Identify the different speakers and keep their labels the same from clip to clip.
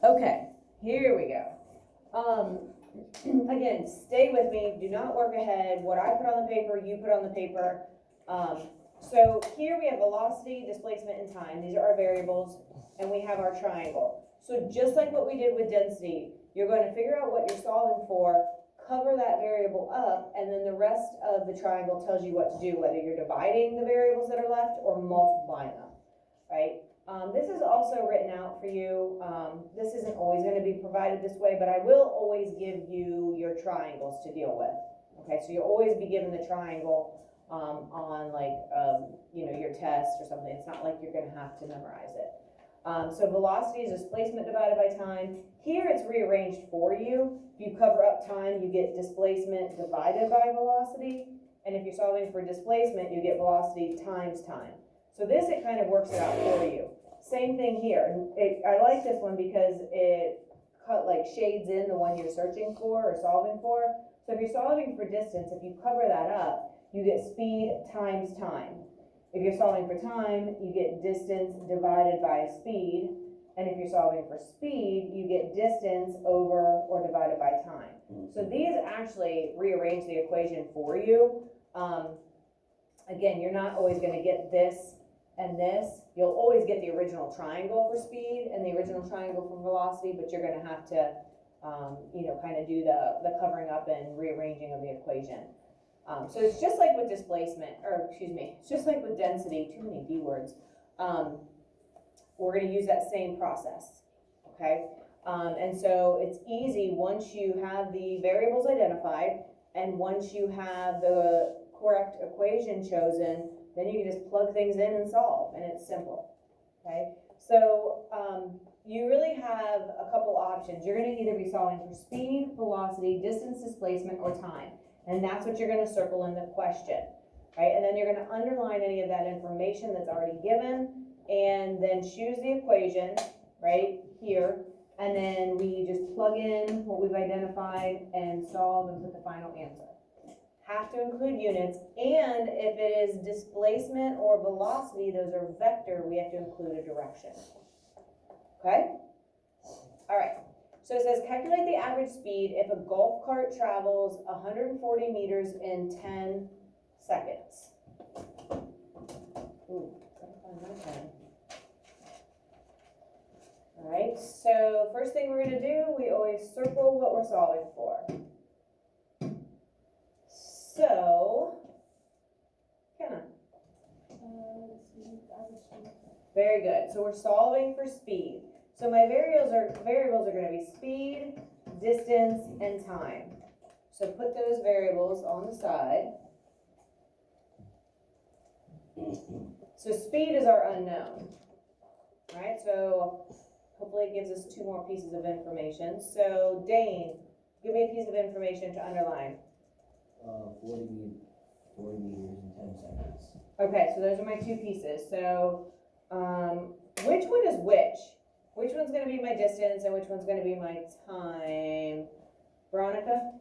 Speaker 1: Okay, here we go. Again, stay with me, do not work ahead. What I put on the paper, you put on the paper. So here we have velocity, displacement, and time. These are our variables, and we have our triangle. So just like what we did with density, you're going to figure out what you're solving for, cover that variable up, and then the rest of the triangle tells you what to do, whether you're dividing the variables that are left or multiplying them, right? This is also written out for you. This isn't always going to be provided this way, but I will always give you your triangles to deal with. Okay, so you'll always be given the triangle on like, your test or something. It's not like you're going to have to memorize it. So velocity is displacement divided by time. Here it's rearranged for you. If you cover up time, you get displacement divided by velocity. And if you're solving for displacement, you get velocity times time. So this, it kind of works it out for you. Same thing here. I like this one because it shades in the one you're searching for or solving for. So if you're solving for distance, if you cover that up, you get speed times time. If you're solving for time, you get distance divided by speed. And if you're solving for speed, you get distance over or divided by time. So these actually rearrange the equation for you. Again, you're not always going to get this and this. You'll always get the original triangle for speed and the original triangle for velocity, but you're going to have to, kind of do the covering up and rearranging of the equation. So it's just like with displacement, it's just like with density, too many D words. We're going to use that same process, okay? And so it's easy once you have the variables identified and once you have the correct equation chosen, then you can just plug things in and solve, and it's simple, okay? So you really have a couple options. You're going to either be solving for speed, velocity, distance, displacement, or time. And that's what you're going to circle in the question, right? And then you're going to underline any of that information that's already given, and then choose the equation, right, here. And then we just plug in what we've identified and solve and put the final answer. Have to include units, and if it is displacement or velocity, those are vector, we have to include a direction. Okay? All right. So it says calculate the average speed if a golf cart travels 140 meters in 10 seconds. Ooh, gotta find my pen. All right, so first thing we're going to do, we always circle what we're solving for. So, very good. So we're solving for speed. So my variables are going to be speed, distance, and time. So put those variables on the side. So speed is our unknown. All right, so hopefully it gives us 2 more pieces of information. So Dane, give me a piece of information to underline.
Speaker 2: 40 meters in 10 seconds.
Speaker 1: Okay, so those are my 2 pieces. So which one is which? Which one's going to be my distance and which one's going to be my time? Veronica?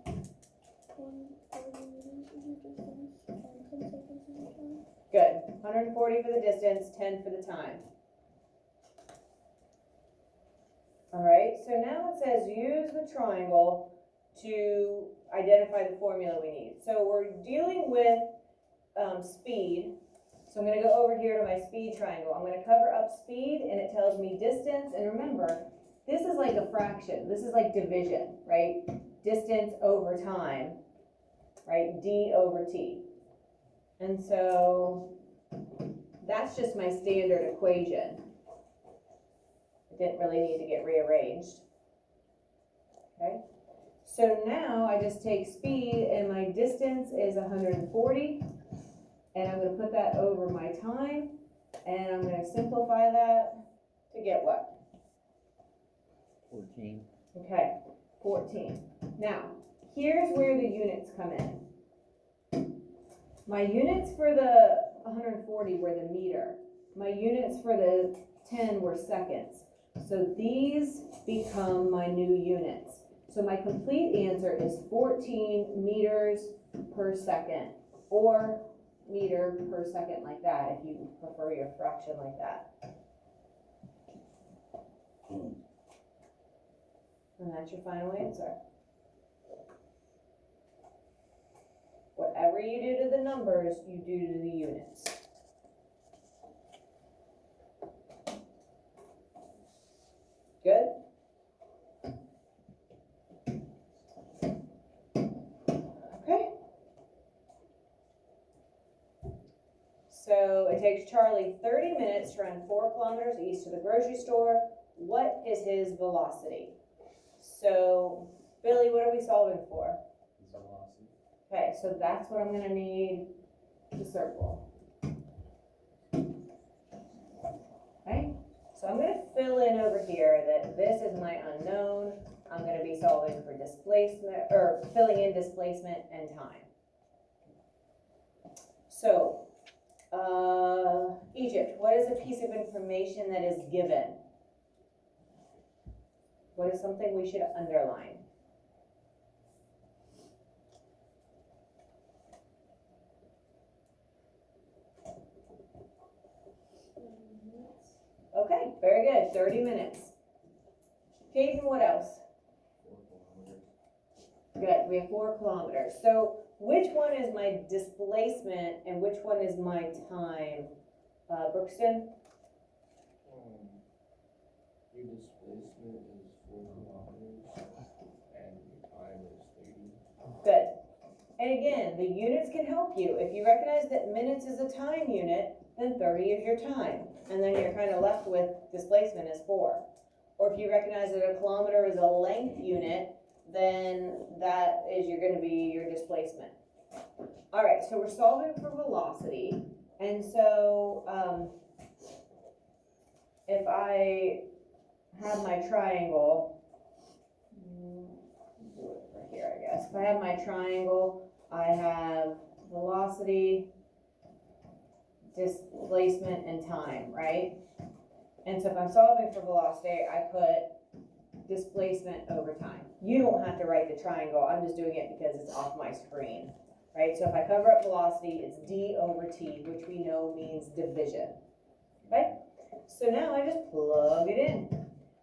Speaker 1: Good. 140 for the distance, 10 for the time. All right, so now it says use the triangle to identify the formula we need. So we're dealing with speed. So I'm going to go over here to my speed triangle. I'm going to cover up speed, and it tells me distance. And remember, this is like a fraction. This is like division, right? Distance over time, right? D over T. And so that's just my standard equation. It didn't really need to get rearranged. Okay? So now I just take speed, and my distance is 140. And I'm going to put that over my time, and I'm going to simplify that to get what?
Speaker 2: 14.
Speaker 1: Okay, 14. Now, here's where the units come in. My units for the 140 were the meter. My units for the 10 were seconds. So these become my new units. So my complete answer is 14 meters per second, or meter per second like that, if you prefer your fraction like that. And that's your final answer. Whatever you do to the numbers, you do to the units. Good? Okay. So it takes Charlie 30 minutes to run 4 kilometers east to the grocery store. What is his velocity? So, Billy, what are we solving for?
Speaker 2: Velocity.
Speaker 1: Okay, so that's what I'm gonna need to circle. Okay, so I'm gonna fill in over here that this is my unknown. I'm gonna be solving for displacement, or filling in displacement and time. So, Egypt, what is a piece of information that is given? What is something we should underline? Okay, very good, 30 minutes. Caden, what else?
Speaker 2: 4 kilometers.
Speaker 1: Good, we have 4 kilometers. So which one is my displacement and which one is my time? Brookston?
Speaker 3: Your displacement is 4 kilometers and your time is 30.
Speaker 1: Good. And again, the units can help you. If you recognize that minutes is a time unit, then 30 is your time. And then you're kind of left with displacement is 4. Or if you recognize that a kilometer is a length unit, then that is going to be your displacement. All right, so we're solving for velocity. And so if I have my triangle, do it right here, I guess. If I have my triangle, I have velocity, displacement, and time, right? And so if I'm solving for velocity, I put displacement over time. You don't have to write the triangle, I'm just doing it because it's off my screen, right? So if I cover up velocity, it's d over t, which we know means division, okay? So now I just plug it in.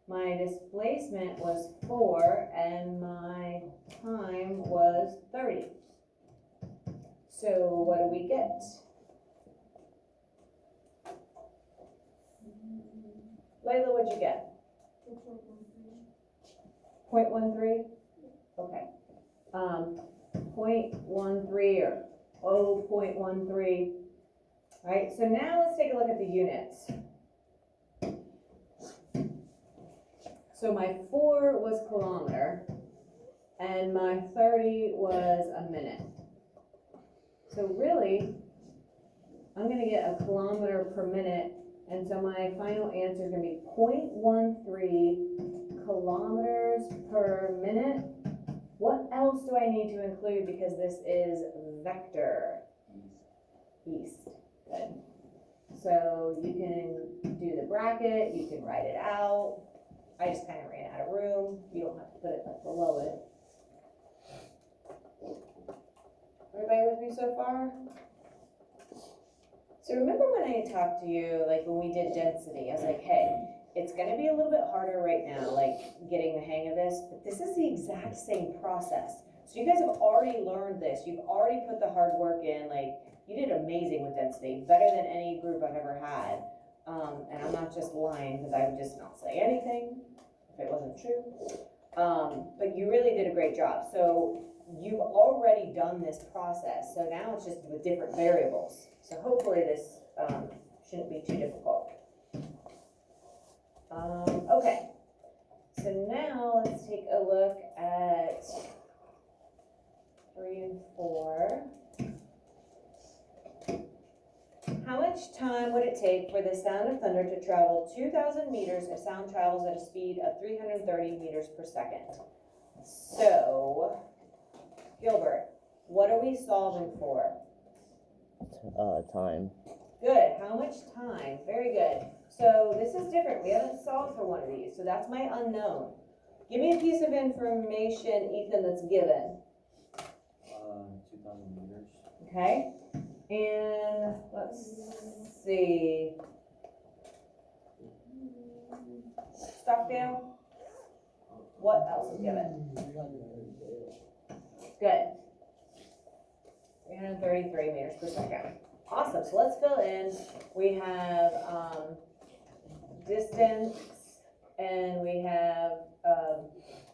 Speaker 1: My displacement was 4 and my time was 30. So what do we get? Layla, what'd you get? 0.13? Okay. 0.13 or 0.13. All right, so now let's take a look at the units. So my 4 was kilometer and my 30 was a minute. So really, I'm gonna get a kilometer per minute, and so my final answer is gonna be 0.13 kilometers per minute. What else do I need to include because this is vector? East. Good. So you can do the bracket, you can write it out. I just kind of ran out of room. You don't have to put it up below it. Everybody with me so far? So remember when I talked to you, like when we did density, I was like, hey, it's gonna be a little bit harder right now, like getting the hang of this, but this is the exact same process. So you guys have already learned this. You've already put the hard work in. Like, you did amazing with density, better than any group I've ever had. And I'm not just lying because I would just not say anything if it wasn't true. But you really did a great job. So you've already done this process. So now it's just with different variables. So hopefully this shouldn't be too difficult. Okay. So now let's take a look at 3 and 4. How much time would it take for the sound of thunder to travel 2,000 meters if sound travels at a speed of 330 meters per second? So, Gilbert, what are we solving for?
Speaker 4: Time.
Speaker 1: Good. How much time? Very good. So this is different. We haven't solved for one of these. So that's my unknown. Give me a piece of information, Ethan, that's given.
Speaker 2: 2,000 meters.
Speaker 1: Okay. And let's see. Stockdale? What else is given? Good. 333 meters per second. Awesome, so let's fill in. We have, distance and we have,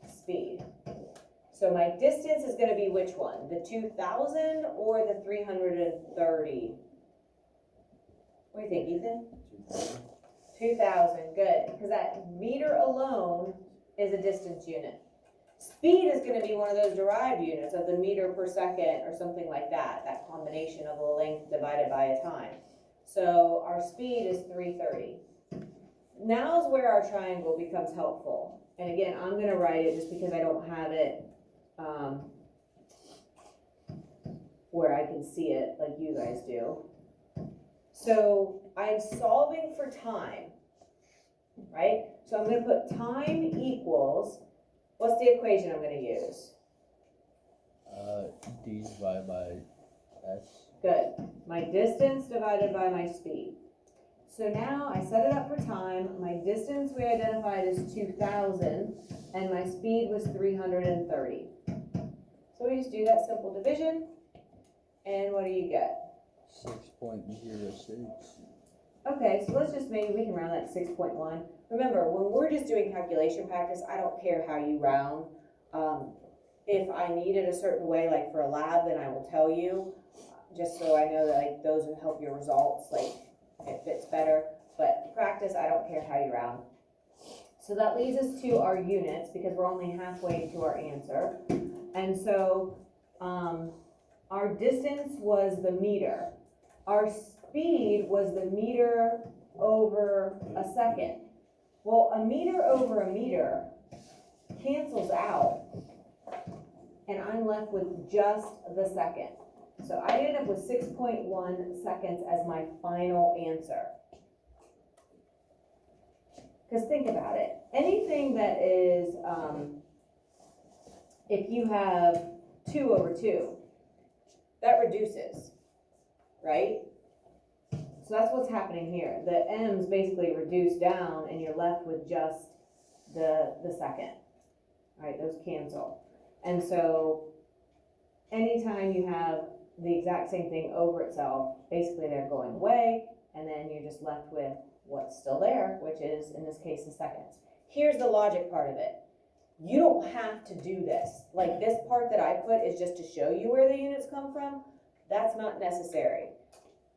Speaker 1: speed. So my distance is gonna be which one? The 2,000 or the 330? What do you think, Ethan? 2,000, good, because that meter alone is a distance unit. Speed is gonna be one of those derived units of the meter per second or something like that, that combination of the length divided by a time. So our speed is 330. Now's where our triangle becomes helpful. And again, I'm gonna write it just because I don't have it where I can see it like you guys do. So I'm solving for time, right? So I'm gonna put time equals, what's the equation I'm gonna use?
Speaker 3: D divided by S.
Speaker 1: Good. My distance divided by my speed. So now I set it up for time. My distance we identified as 2,000 and my speed was 330. So we just do that simple division. And what do you get?
Speaker 3: 6.06.
Speaker 1: Okay, so let's just, maybe we can round that to 6.1. Remember, when we're just doing calculation practice, I don't care how you round. If I need it a certain way, like for a lab, then I will tell you, just so I know that like those will help your results, like it fits better. But practice, I don't care how you round. So that leads us to our units because we're only halfway to our answer. And so our distance was the meter. Our speed was the meter over a second. Well, a meter over a meter cancels out, and I'm left with just the second. So I ended up with 6.1 seconds as my final answer. Because think about it. Anything that is, if you have 2 over 2, that reduces, right? So that's what's happening here. The m's basically reduce down and you're left with just the second. All right, those cancel. And so anytime you have the exact same thing over itself, basically they're going away and then you're just left with what's still there, which is, in this case, the seconds. Here's the logic part of it. You don't have to do this. Like this part that I put is just to show you where the units come from. That's not necessary.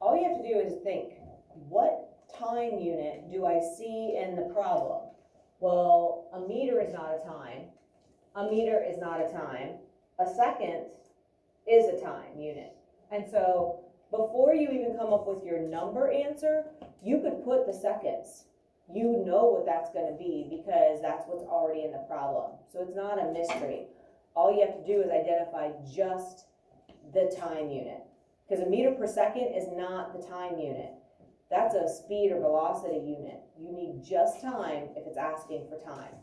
Speaker 1: All you have to do is think, what time unit do I see in the problem? Well, a meter is not a time. A meter is not a time. A second is a time unit. And so before you even come up with your number answer, you could put the seconds. You know what that's going to be because that's what's already in the problem. So it's not a mystery. All you have to do is identify just the time unit. Because a meter per second is not the time unit. That's a speed or velocity unit. You need just time if it's asking for time.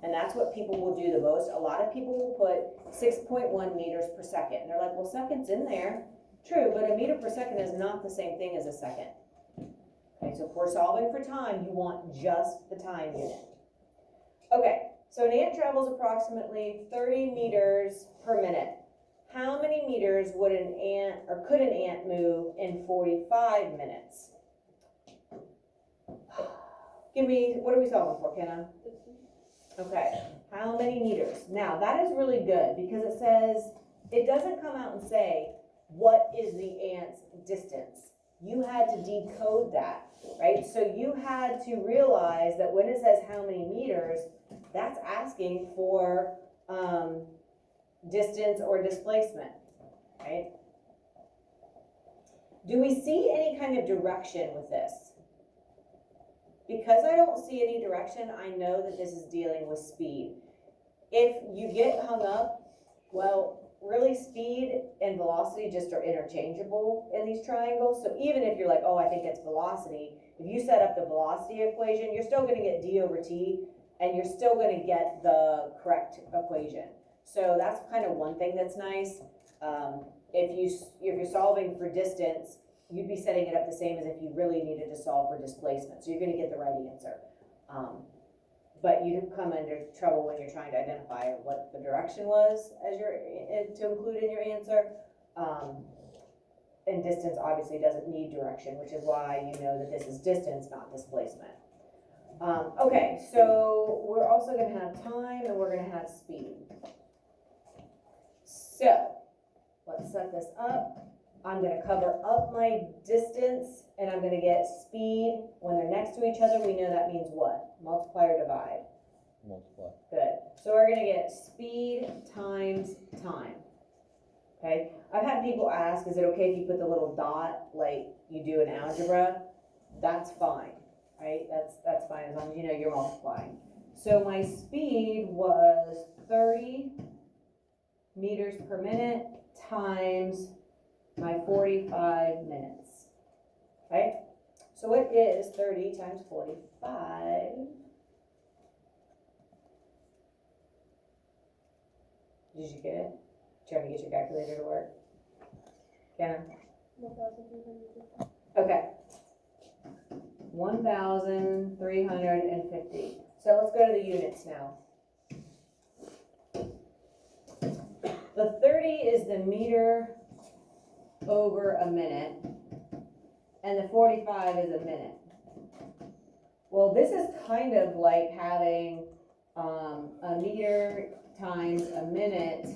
Speaker 1: And that's what people will do the most. A lot of people will put 6.1 meters per second. And they're like, well, seconds in there. True, but a meter per second is not the same thing as a second. Okay, so if we're solving for time, you want just the time unit. Okay, so an ant travels approximately 30 meters per minute. How many meters would an ant, or could an ant move in 45 minutes? Give me, what are we solving for, Kenna? Okay, how many meters? Now, that is really good because it says, it doesn't come out and say, what is the ant's distance? You had to decode that, right? So you had to realize that when it says how many meters, that's asking for distance or displacement, right? Do we see any kind of direction with this? Because I don't see any direction, I know that this is dealing with speed. If you get hung up, well, really speed and velocity just are interchangeable in these triangles. So even if you're like, oh, I think it's velocity, if you set up the velocity equation, you're still gonna get d over t, and you're still gonna get the correct equation. So that's kind of one thing that's nice. If you're solving for distance, you'd be setting it up the same as if you really needed to solve for displacement. So you're gonna get the right answer. but you come under trouble when you're trying to identify what the direction was as your, to include in your answer. And distance obviously doesn't need direction, which is why you know that this is distance, not displacement. Okay, so we're also gonna have time and we're gonna have speed. So, let's set this up. I'm gonna cover up my distance and I'm gonna get speed. When they're next to each other, we know that means what? Multiply or divide?
Speaker 4: Multiply.
Speaker 1: Good. So we're gonna get speed times time. Okay? I've had people ask, is it okay if you put the little dot like you do in algebra? That's fine, right? That's fine as long as you know you're multiplying. So my speed was 30 meters per minute times my 45 minutes. Okay? So what is 30 times 45? Did you get it? Trying to get your calculator to work? Kenna?
Speaker 5: 1,350.
Speaker 1: Okay. 1,350. So let's go to the units now. The 30 is the meter over a minute, and the 45 is a minute. Well, this is kind of like having a meter times a minute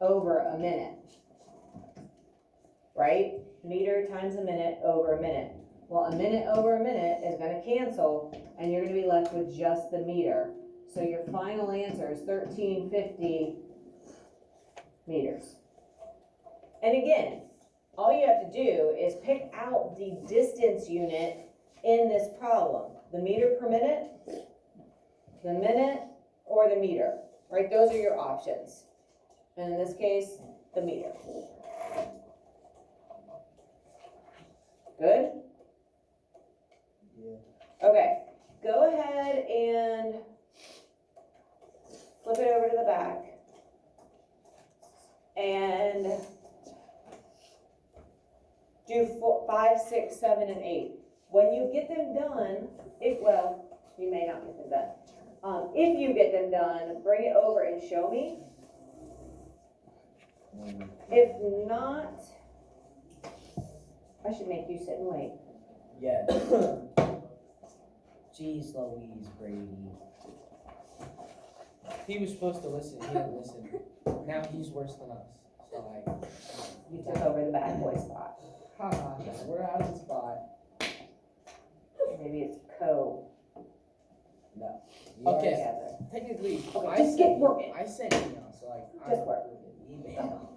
Speaker 1: over a minute, right? Meter times a minute over a minute. Well, a minute over a minute is gonna cancel, and you're gonna be left with just the meter. So your final answer is 1350 meters. And again, all you have to do is pick out the distance unit in this problem. The meter per minute, the minute, or the meter, right? Those are your options. And in this case, the meter. Good?
Speaker 2: Yeah.
Speaker 1: Okay, go ahead and flip it over to the back. And do 4, 5, 6, 7, and 8. When you get them done, you may not get them done. If you get them done, bring it over and show me. If not, I should make you sit and wait.
Speaker 6: Yeah. Jeez Louise, Brady.
Speaker 3: He was supposed to listen, he didn't listen. Now he's worse than us, so
Speaker 1: You took over the bad boy spot.
Speaker 3: haha, we're out of the spot.
Speaker 1: Maybe it's co.
Speaker 6: No.
Speaker 3: Okay.
Speaker 1: Together.
Speaker 3: Technically,
Speaker 1: Okay,
Speaker 3: I
Speaker 1: just
Speaker 3: sent
Speaker 1: get working.
Speaker 3: I sent email, so like,
Speaker 1: Just work.
Speaker 6: Email.